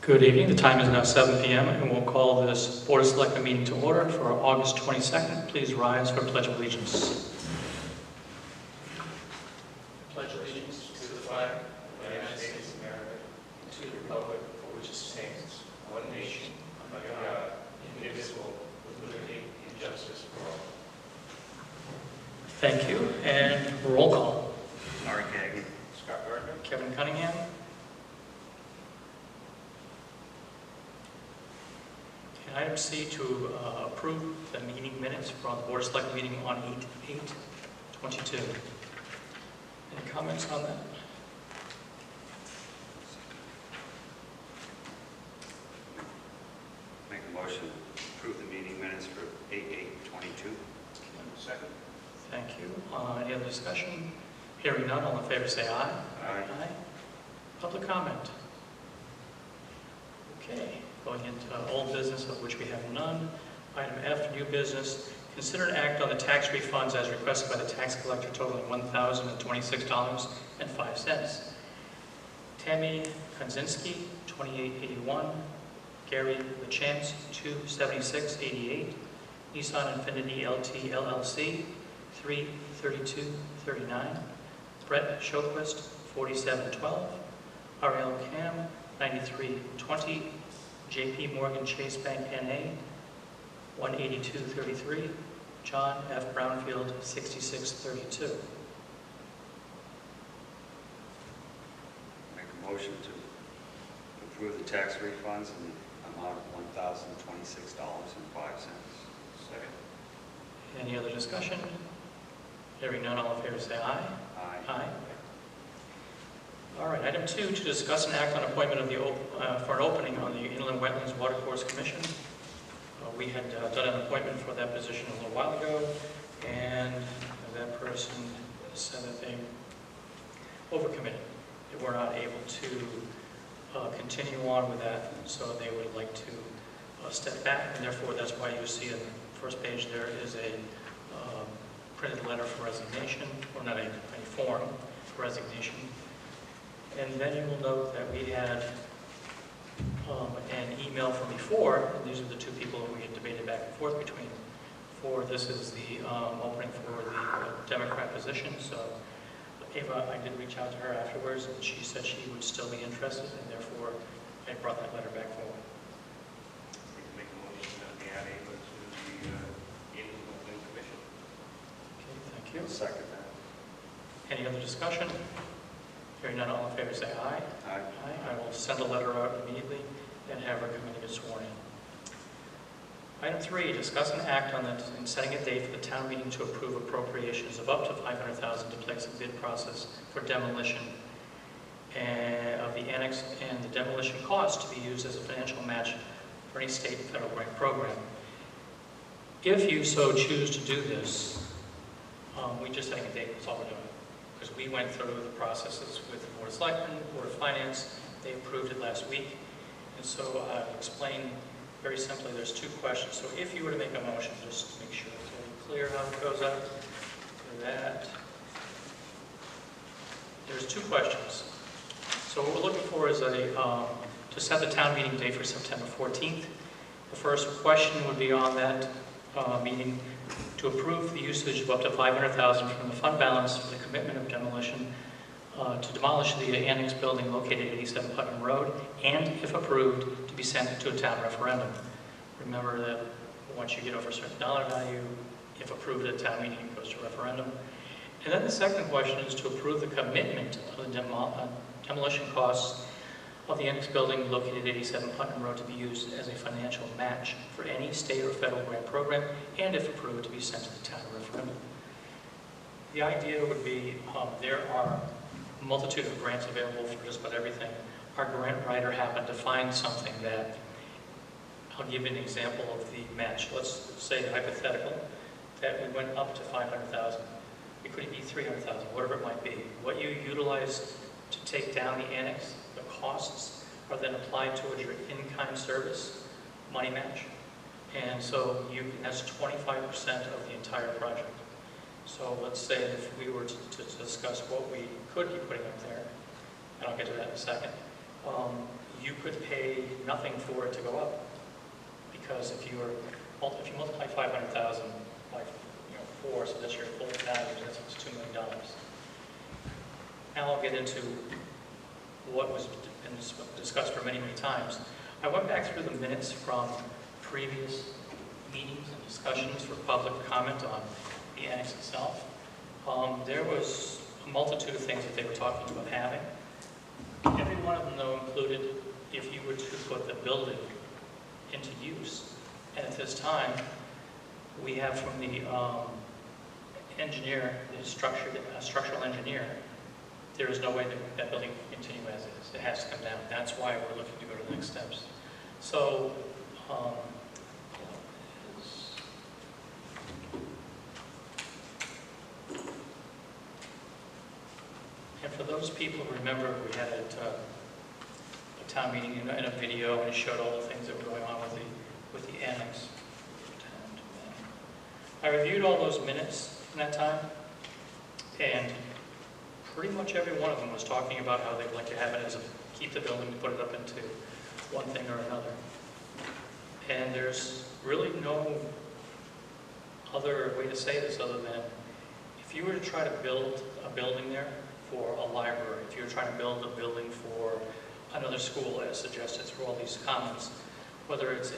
Good evening. The time is now 7 p.m. and we'll call this Board of Selectmen meeting to order for August 22nd. Please rise for Pledge of Allegiance. Pledge allegiance to the flag of the United States of America and to the republic for which it stands, one nation, under God, indivisible, with liberty and justice for all. Thank you. And roll call. Larry Kagan. Scott Gardner. Kevin Cunningham. And item C, to approve the meeting minutes from the Board of Selectmen meeting on 8/8/22. Any comments on that? Make a motion to approve the meeting minutes for 8/8/22. Second. Thank you. Any other discussion? Hearing none, all in favor say aye. Aye. Public comment? Okay, going into old business, of which we have none. Item F, new business. Consider an act on the tax refunds as requested by the tax collector totaling $1,026.05. Tammy Konzinski, 2881. Gary LaChance, 27688. Nissan Infiniti LT LLC, 33239. Brett Shoquist, 4712. RL Cam, 9320. JP Morgan Chase Bank NA, 18233. John F. Brownfield, 6632. Make a motion to approve the tax refunds in the amount of $1,026.05. Second. Any other discussion? Hearing none, all in favor say aye. Aye. All right, item 2, to discuss and act on appointment of the for an opening on the Inland Wetlands Watercourse Commission. We had done an appointment for that position a little while ago, and that person said that they overcommitted. They were not able to continue on with that, so they would like to step back, and therefore that's why you see on the first page there is a printed letter for resignation, or not a form for resignation. And then you will note that we had an email from before, and these are the two people that we had debated back and forth between. This is the opening for the Democrat position. So Ava, I did reach out to her afterwards, and she said she would still be interested, and therefore I brought that letter back forward. We can make a motion that we add Ava to the Inland Wetlands Commission. Okay, thank you. Second that. Any other discussion? Hearing none, all in favor say aye. Aye. I will send a letter out immediately and have her come in and get sworn in. Item 3, discuss and act on in setting a date for the town meeting to approve appropriations of up to $500,000 to place a bid process for demolition of the annex and the demolition cost to be used as a financial match for any state and federal grant program. If you so choose to do this, we just setting a date, that's all we're doing. Because we went through the processes with the Board of Selectmen, Board of Finance, they approved it last week. And so I'll explain very simply, there's 2 questions. So if you were to make a motion, just to make sure it's very clear how it goes out, for that, there's 2 questions. So what we're looking for is to set the town meeting date for September 14th. The first question would be on that meeting to approve the usage of up to $500,000 from the fund balance for the commitment of demolition to demolish the annex building located at 87 Putnam Road, and if approved, to be sent to a town referendum. Remember that once you get over a certain dollar value, if approved at a town meeting, it goes to referendum. And then the second question is to approve the commitment of the demolition costs of the annex building located at 87 Putnam Road to be used as a financial match for any state or federal grant program, and if approved, to be sent to the town referendum. The idea would be there are a multitude of grants available for just about everything. Our grant writer happened to find something that, I'll give you an example of the match. Let's say hypothetical, that we went up to $500,000. It could be $300,000, whatever it might be. What you utilize to take down the annex, the costs are then applied towards your in-kind service money match. And so that's 25% of the entire project. So let's say if we were to discuss what we could be putting up there, and I'll get to that in a second, you could pay nothing for it to go up. Because if you multiply 500,000 by 4, so that's your full value, that's $2 million. Now I'll get into what was been discussed for many, many times. I went back through the minutes from previous meetings and discussions for public comment on the annex itself. There was a multitude of things that they were talking about having. Every one of them, though, included if you were to put the building into use. And at this time, we have from the engineer, the structural engineer, there is no way that that building can continue as is. It has to come down. That's why we're looking to go to the next steps. So, and for those people who remember, we had a town meeting and a video, and it showed all the things that were going on with the annex. I reviewed all those minutes from that time, and pretty much every one of them was talking about how they'd like to have it as keep the building, put it up into one thing or another. And there's really no other way to say this other than if you were to try to build a building there for a library, if you were trying to build a building for another school as suggested through all these comments, whether it's a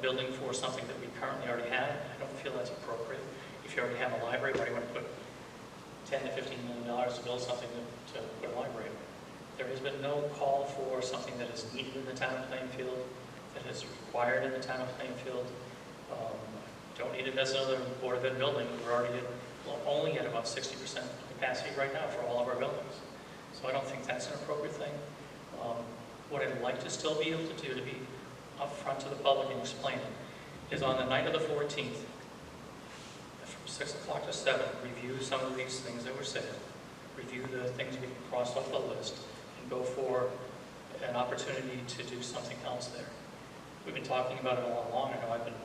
building for something that we currently already have, I don't feel that's appropriate. If you already have a library, why do you want to put $10 to $15 million to build something to put a library in? There has been no call for something that is needed in the town of Plainfield, that is required in the town of Plainfield. Don't need it as another Board of Ed building. We're already only at about 60% capacity right now for all of our buildings. So I don't think that's an appropriate thing. What I'd like to still be able to do to be upfront to the public and explain it is on the night of the 14th, from 6 o'clock to 7, review some of these things that were said, review the things we can cross off the list, and go for an opportunity to do something else there. We've been talking about it all along. I know I've been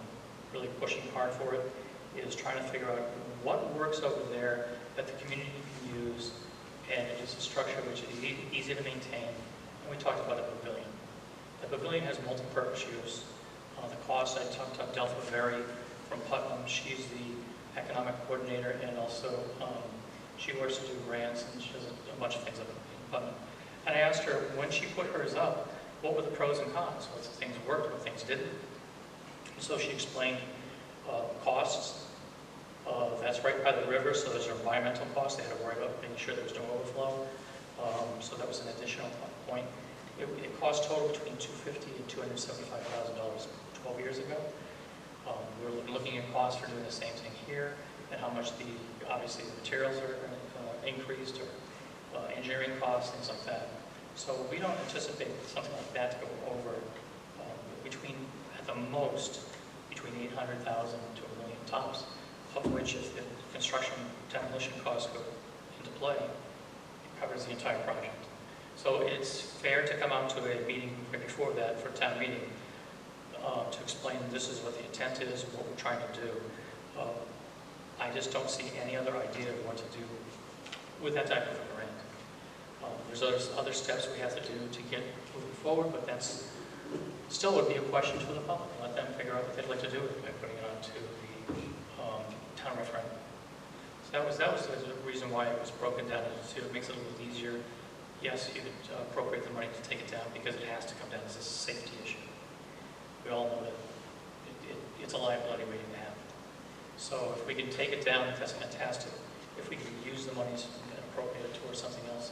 really pushing hard for it, is trying to figure out what works over there that the community can use, and it is a structure which is easy to maintain. And we talked about a pavilion. The pavilion has multi-purpose use. The cost, I dealt with Mary from Putnam. She's the economic coordinator, and also she works to do grants, and she does a bunch of things up in Putnam. And I asked her, when she put hers up, what were the pros and cons? What things worked, what things didn't? And so she explained costs. That's right by the river, so there's an environmental cost. They had to worry about making sure there was no overflow. So that was an additional point. It cost total between $250,000 and $275,000 12 years ago. We were looking at costs for doing the same thing here, and how much obviously the materials are increased, or engineering costs, things like that. So we don't anticipate something like that to go over at the most, between $800,000 to $1 million tops, of which if the construction demolition costs go into play, it covers the entire project. So it's fair to come out to a meeting right before that for town meeting to explain this is what the intent is, what we're trying to do. I just don't see any other idea of what to do with that type of a grant. There's other steps we have to do to get moving forward, but that's still would be a question for the public. Let them figure out what they'd like to do with it by putting it onto the town referendum. So that was the reason why it was broken down. It makes it a little easier. Yes, you could appropriate the money to take it down because it has to come down as a safety issue. We all know that it's a liability waiting to happen. So if we can take it down, that's fantastic. If we can use the monies and appropriate it towards something else,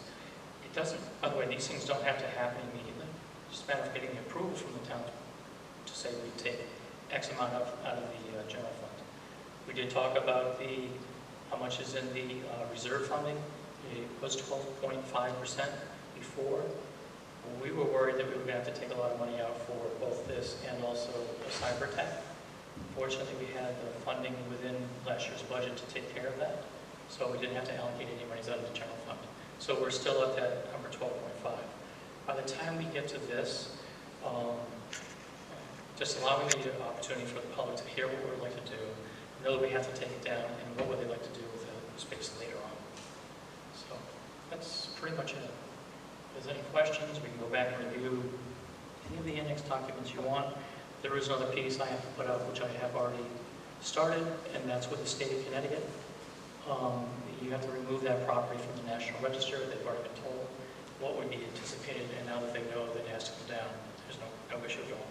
it doesn't. By the way, these things don't have to happen immediately. It's just a matter of getting the approval from the town to say we take X amount out of the general fund. We did talk about how much is in the reserve funding. It was 12.5% before. We were worried that we were going to have to take a lot of money out for both this and also a cyber attack. Fortunately, we had the funding within last year's budget to take care of that, so we didn't have to allocate any money out of the general fund. So we're still at that number 12.5. By the time we get to this, just allowing the opportunity for the public to hear what we'd like to do, know that we have to take it down, and what would they like to do with the space later on. So that's pretty much it. there's any questions, we can go back and review any of the annex documents you want. There is another piece I have to put out, which I have already started, and that's with the state of Connecticut. You have to remove that property from the National Register. They've already been told what would be anticipated, and now that they know that it has to come down, there's no issue at all.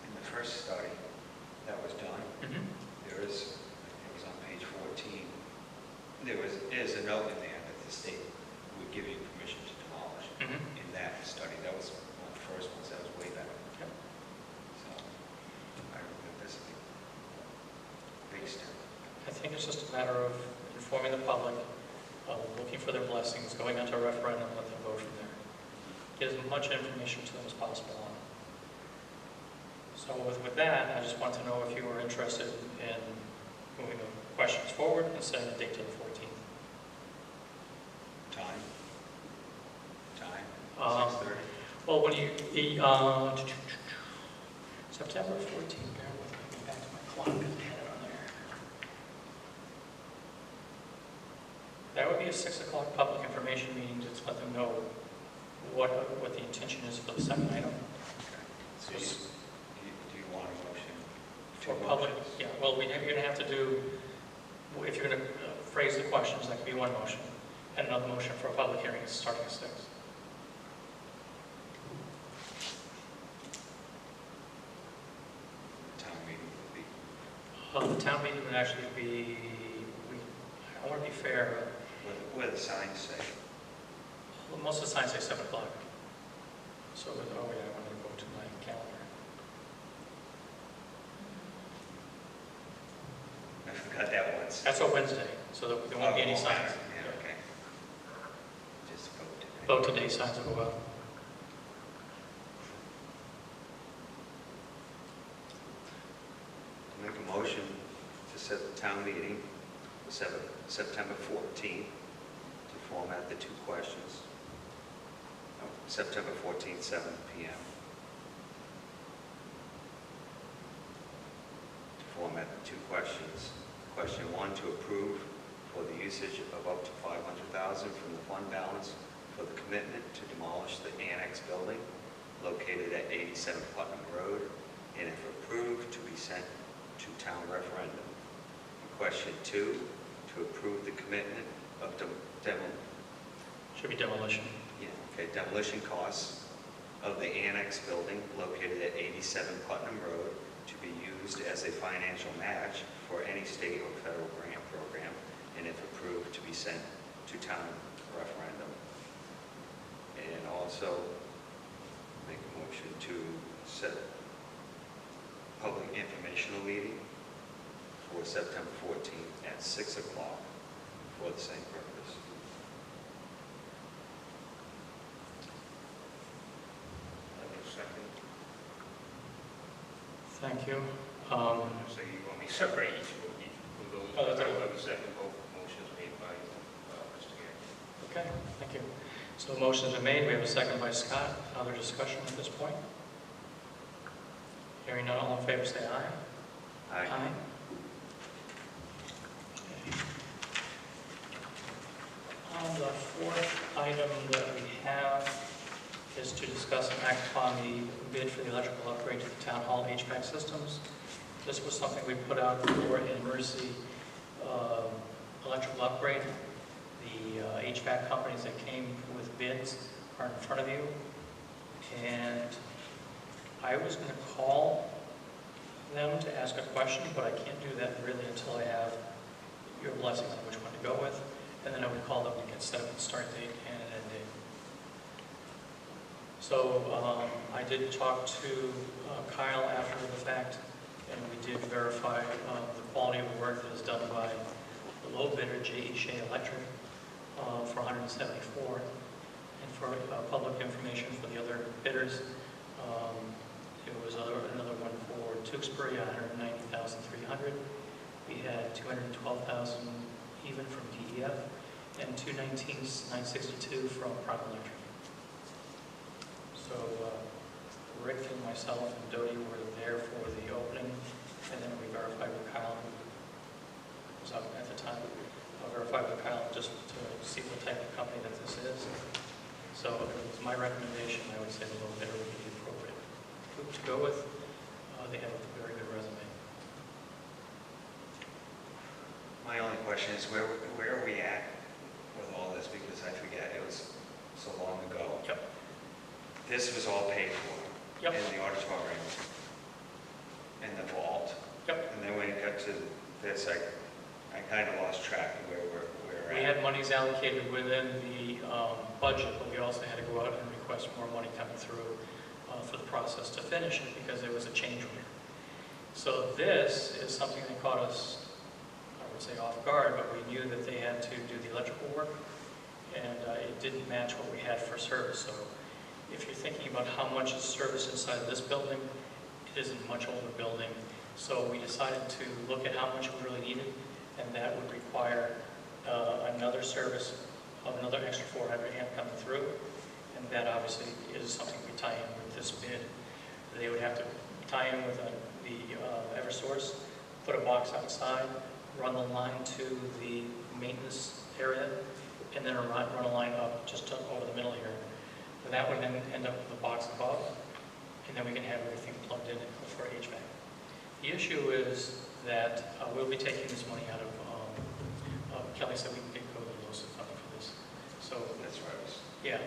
In the first study that was done, there is, it was on page 14, is a note in there that the state would give you permission to demolish. In that study, that was one of the first ones, that was way back. Yep. So, I remember this big step. I think it's just a matter of informing the public, looking for their blessings, going onto a referendum, let them vote from there. Get as much information to them as possible on it. So with that, I just want to know if you were interested in moving the questions forward and setting the date to the 14th. Time? 6:30? Well, when you, September 14th, bear with me, go back to my clock, I had it on there. That would be a 6 o'clock public information meeting to let them know what the intention is for the second item. Okay. So do you want a motion? For public, yeah, well, you're going to have to do, if you're going to phrase the questions, that could be one motion, and another motion for a public hearing starting at 6. Town meeting would be, The town meeting would actually be, I want to be fair, what do the signs say? most of the signs say 7 o'clock. So, oh yeah, I want to go to my calendar. I forgot that once. That's a Wednesday, so there won't be any signs. Yeah, okay. Just vote today. Vote today, signs will go out. Make a motion to set the town meeting for September 14th to format the 2 questions. No, September 14th, 7 p.m. To format the 2 questions. Question 1, to approve for the usage of up to $500,000 from the fund balance for the commitment to demolish the annex building located at 87 Putnam Road, and if approved, to be sent to town referendum. Question 2, to approve the commitment of Should be demolition. demolition costs of the annex building located at 87 Putnam Road to be used as a financial match for any state or federal grant program, and if approved, to be sent to town referendum. And also make a motion to set a public informational meeting for September 14th at 6 o'clock for the same purpose. Second. Thank you. So you want me to separate each of those? Oh, that's I okay. will have a second vote motions made by Mr. Gary. Okay, thank you. So the motion's been made. We have a second by Scott. Other discussion at this point? Hearing none, all in favor say aye. Aye. Okay. The 4th item that we have is to discuss and act upon the bid for the electrical upgrade to the town hall HVAC systems. This was something we put out for an emergency electrical upgrade. The HVAC companies that came with bids are in front of you. And I was going to call them to ask a question, but I can't do that really until I have your blessing on which one to go with. And then I would call them to get set up a start date and an end date. So I did talk to Kyle after the fact, and we did verify the quality of the work that is done by the low bidder, J.E. Shea Electric, for $174. And for public information for the other bidders, it was another one for Tewksbury, $190,300. We had $212,000 even from DEF, and $219,962 from Prime Electric. So Rick and myself and Dodie were there for the opening, and then we verified with Kyle, who was up at the time. I'll verify with Kyle just to see what type of company that this is. So if it was my recommendation, I would say the low bidder would be the appropriate group to go with. They have a very good resume. My only question is, where are we at with all this? Because I forget, it was so long ago. Yep. This was all paid for Yep. in the auditorium, in the vault. Yep. And then when it got to this, I kind of lost track of where we're We at. had monies allocated within the budget, but we also had to go out and request more money coming through for the process to finish it because there was a change order. So this is something that caught us, I would say, off guard, but we knew that they had to do the electrical work, and it didn't match what we had for service. So if you're thinking about how much is service inside of this building, it is a much older building. So we decided to look at how much we really needed, and that would require another service of another extra 400 amp coming through, and that obviously is something we tie in with this bid. They would have to tie in with the Eversource, put a box outside, run the line to the maintenance area, and then run a line up just over the middle here. And that would then end up with a box above, and then we can have everything plugged in for HVAC. The issue is that we'll be taking this money out of, Kelly said we can go to the lowest number for this. So, That's right. yeah.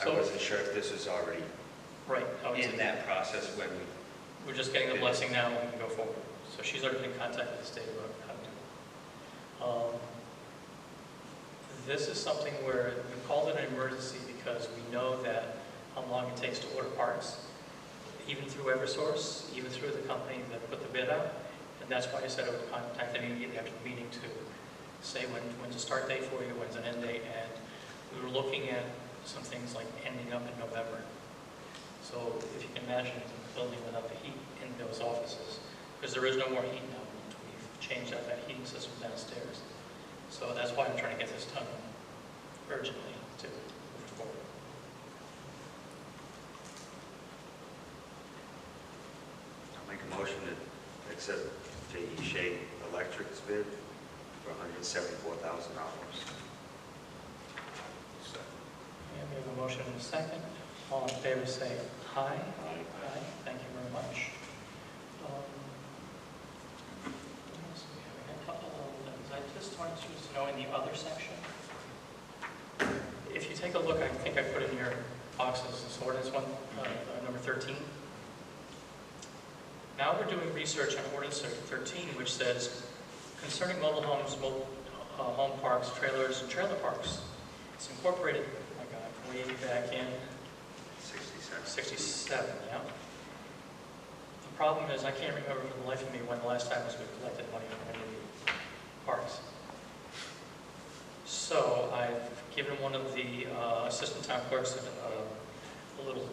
I wasn't sure if this was already Right. in that process when we... We're just getting the blessing now and we can go forward. So she's already been in contact with the state about how to do it. This is something where we called it an emergency because we know that how long it takes to order parts, even through Eversource, even through the company that put the bid out. And that's why I said I would contact them immediately after the meeting to say when's the start date for you, when's an end date. And we were looking at some things like ending up in November. So if you can imagine the building without the heat in those offices, because there is no more heat now. We've changed out that heating system downstairs. So that's why I'm trying to get this done urgently to move forward. I'll make a motion to accept J.E. Shea Electric's bid for $174,000. And we have a motion and a second. All in favor say aye. Aye. Aye. Thank you very much. What else do we have? We had a couple of other things. I just wanted you to know in the other section, if you take a look, I think I put in your boxes this ordinance one, number 13. Now we're doing research on ordinance 13, which says concerning mobile homes, home parks, trailers, and trailer parks. It's incorporated, oh my God, way back in 67, yeah. The problem is I can't remember for the life of me when the last time was we collected money from any of the parks. So I've given one of the assistant town clerks a little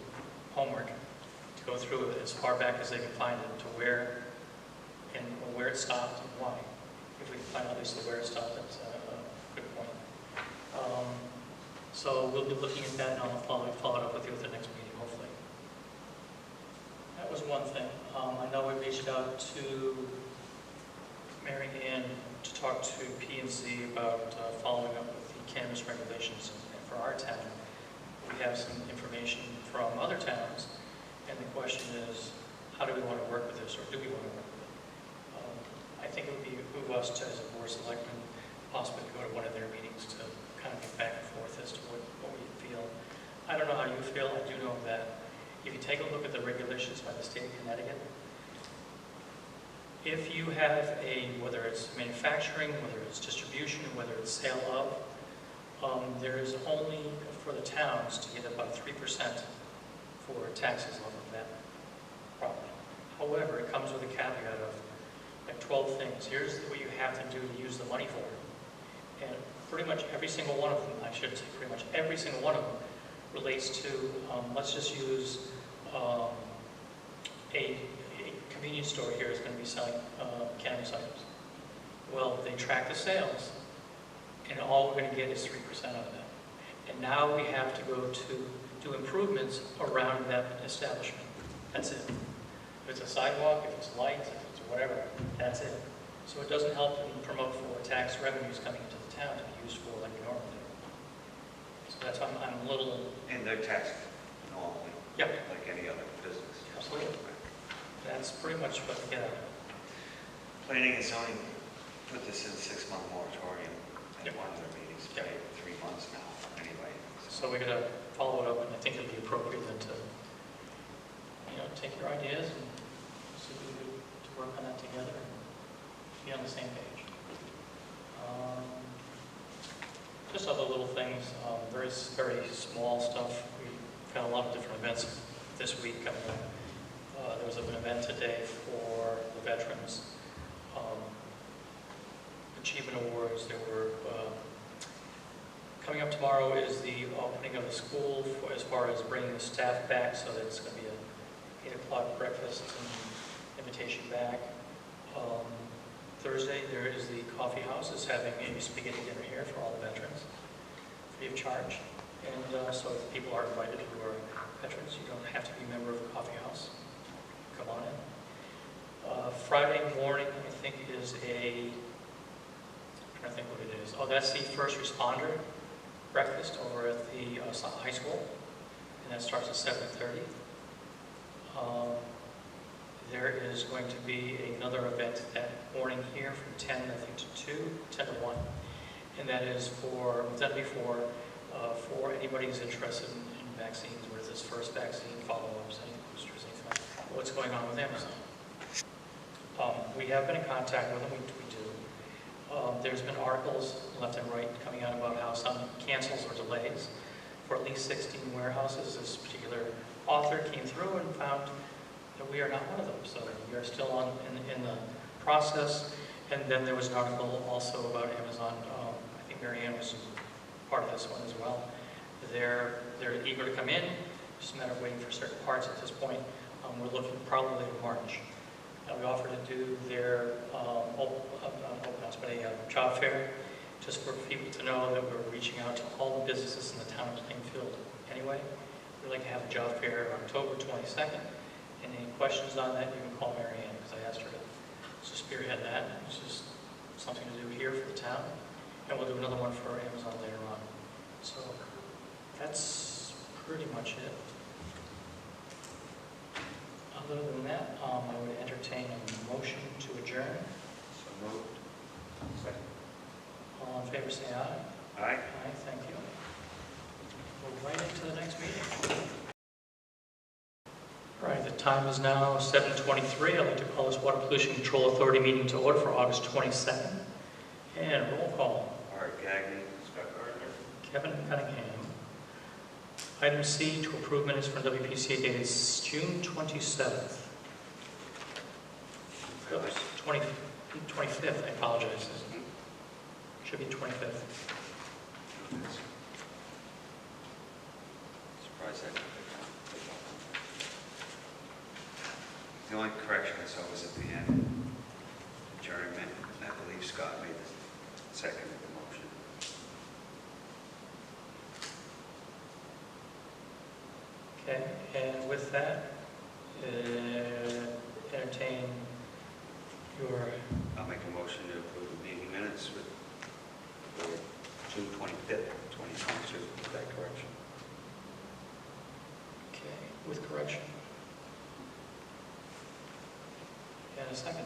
homework to go through it as far back as they can find it to where it stopped and why. If we can find out at least where it stopped, that's a good point. So we'll be looking at that, and I'll follow it up with you at the next meeting, hopefully. That was one thing. I know we reached out to Mary Ann to talk to P&Z about following up with the cannabis regulations for our town. We have some information from other towns, and the question is, how do we want to work with this, or do we want to work with it? I think it would behoove us to, as a board of selectmen, possibly go to one of their meetings to kind of get back and forth as to what we feel. I don't know how you feel. I do know that if you take a look at the regulations by the state of Connecticut, if you have whether it's manufacturing, whether it's distribution, whether it's sale of, there is only for the towns to get about 3% for taxes off of that property. However, it comes with a caveat of like 12 things. Here's what you have to do to use the money for. And pretty much every single one of them, I should say pretty much every single one of them, relates to, let's just use a convenience store here is going to be selling cannabis items. Well, they track the sales, and all we're going to get is 3% of that. And now we have to go to do improvements around that establishment. That's it. If it's a sidewalk, if it's lights, if it's whatever, that's it. So it doesn't help and promote for tax revenues coming into the town to be used for like we normally do. So that's why I'm a little, And they're taxed normally, yeah, like any other business. absolutely. That's pretty much what we get out of it. Planning and zoning put this in a 6-month moratorium at Yep. one of their meetings, Yep. right? 3 months now, anyway. So we're going to follow it up, and I think it'd be appropriate then to, take your ideas and see what we do to work on that together and be on the same page. Just other little things, very, very small stuff. We've got a lot of different events this week coming up. There was an event today for the veterans. Achievement Awards. There were, coming up tomorrow is the opening of the school as far as bringing the staff back, so that it's going to be a 8 o'clock breakfast and invitation back. Thursday, there is the coffee house is having a spaghetti dinner here for all the veterans, free of charge. And so if people are invited who are veterans, you don't have to be a member of the coffee house. Come on in. Friday morning, I think, is I'm trying to think what it is. Oh, that's the first responder breakfast over at the high school, and that starts at 7:30. There is going to be another event that morning here from 10, I think, to 2, 10 to 1, and that is for anybody who's interested in vaccines, whether it's first vaccine, follow-ups, any boosters, anything like that. What's going on with Amazon? We have been in contact with them. We do. There's been articles left and right coming out about how some cancels or delays for at least 16 warehouses. This particular author came through and found that we are not one of them. So we are still in the process. And then there was an article also about Amazon. I think Mary Ann was part of this one as well. They're eager to come in. Just a matter of waiting for certain parts at this point. We're looking probably in March. We offered to do their job fair, just for people to know that we're reaching out to all the businesses in the town of Plainfield anyway. We'd like to have a job fair on October 22nd. And any questions on that, you can call Mary Ann, because I asked her to spearhead that. It's just something to do here for the town. And we'll do another one for Amazon later on. So that's pretty much it. Other than that, I would entertain a motion to adjourn. So moved. Second. All in favor, say aye. Aye. Aye, thank you. Move right into the next meeting. All right, the time is now 7:23. I'd like to call this Water Pollution Control Authority meeting to order for August 22nd. And roll call. Art Gagnon. Scott Gardner. Kevin Cunningham. Item C, to approve minutes from WPCA dated June 27th. Oops, 25th, I apologize. Should be 25th. Surprised that. The only correction I saw was at the end. Adjournment. I believe Scott made the second of the motion. Okay, and with that, entertain your, I'll make a motion to approve the meeting minutes for June 25th, 2022, with that correction. okay, with correction. And a second.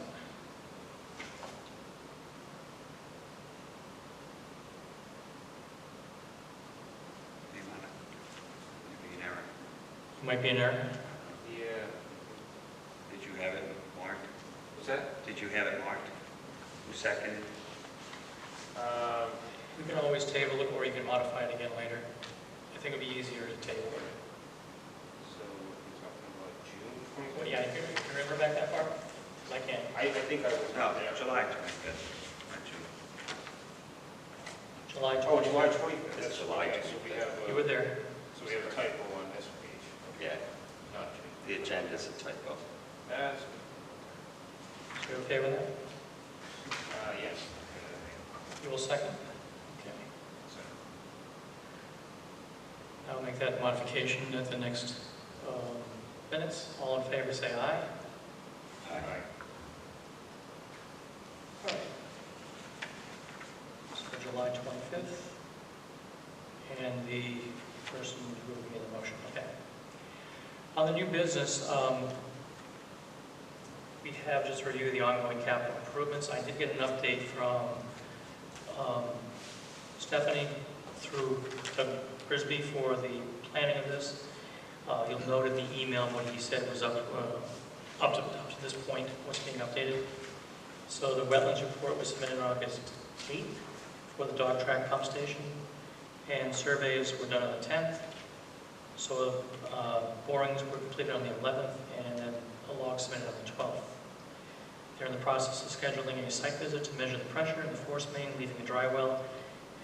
Maybe an error. Might be an error. Yeah. Did you have it marked? What's that? Did you have it marked? Who seconded? We can always table it, or you can modify it again later. I think it'd be easier to table it. So we're talking about June Well, 25th? yeah, you remember back that far? 'Cause I can't. I think I was No, not there. July 25th. Not June. July Oh, 20th. July 25th. It's July Okay, so we have You were there. So we have a typo on this page. Yeah, Not June. the agenda's a typo. That's, So you okay with that? yes. You will second? Okay. I'll make that modification at the next minutes. All in favor, say aye. Aye. All right. So July 25th. And the person who made the motion, okay. On the new business, we have just reviewed the ongoing capital improvements. I did get an update from Stephanie through Doug Brisby for the planning of this. You'll note in the email what he said was up to this point, what's being updated. So the wetlands report was submitted on August 8th for the dog track pump station, and surveys were done on the 10th. So borings were completed on the 11th, and then a log submitted on the 12th. They're in the process of scheduling a site visit to measure the pressure in the force main leaving the dry well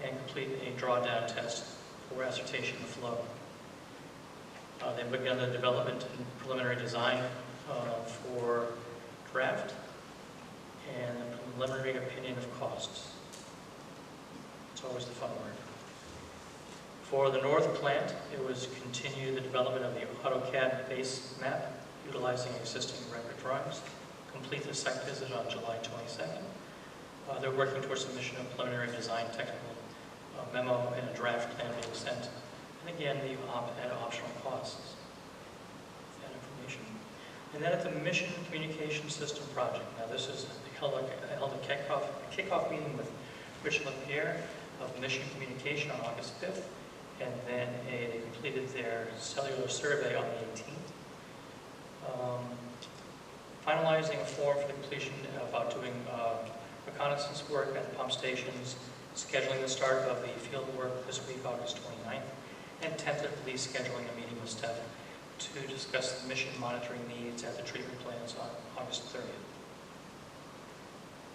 and complete a drawdown test for ascertain of flow. They've begun the development and preliminary design for draft and a preliminary opinion of costs. It's always the fun word. For the north plant, it was continue the development of the AutoCAD base map utilizing existing record drawings. Complete the site visit on July 22nd. They're working towards submission of preliminary design technical memo and a draft plan being sent. And again, the at optional costs. That information. And then at the Mission Communication System Project. Now this is held a kickoff meeting with Rich LaPierre of Mission Communication on August 5th. And then they completed their cellular survey on the 18th. Finalizing a form for the completion about doing reconnaissance work at the pump stations, scheduling the start of the field work this week, August 29th, and tentatively scheduling a meeting with staff to discuss the mission monitoring needs at the treatment plants on August 30th.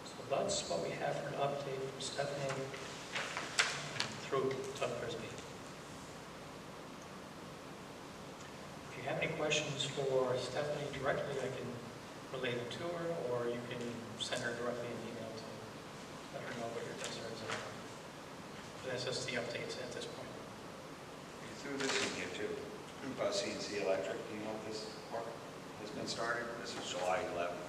So that's what we have for an update from Stephanie through Doug Brisby. If you have any questions for Stephanie directly, I can relate it to her, or you can send her directly an email to let her know what your concerns are. But that's just the updates at this point. You threw this in here too, about CNC Electric. Do you know if this work has been started? This is July 11th.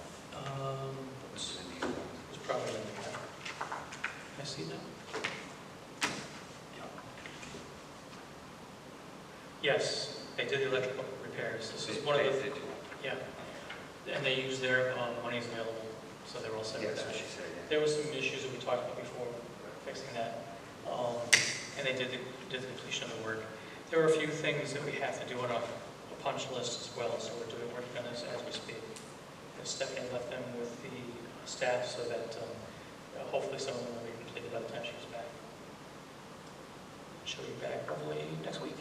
This is in the email. It's probably in the car. Can I see that? Yeah. Yes, they did the electrical repairs. This is one of the, yeah. And they used their monies available, so they're all set with That's that. what she said, yeah. There was some issues that we talked about before, fixing that, and they did the completion of the work. There were a few things that we have to do on a punch list as well, so we're working on this as we speak. And Stephanie left them with the staff so that hopefully some of them will be completed by the time she gets back. She'll be back probably next week.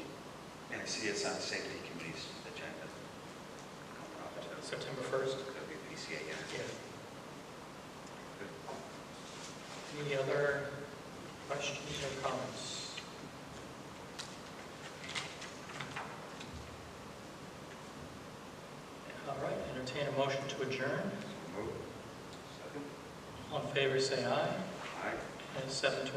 And I see it's on the safety committee's agenda. September 1st. That'll be PCA, yeah. Any other questions or comments? All right, entertain a motion to adjourn. Move. Second. All in favor, say aye. Aye. And it's 7:28.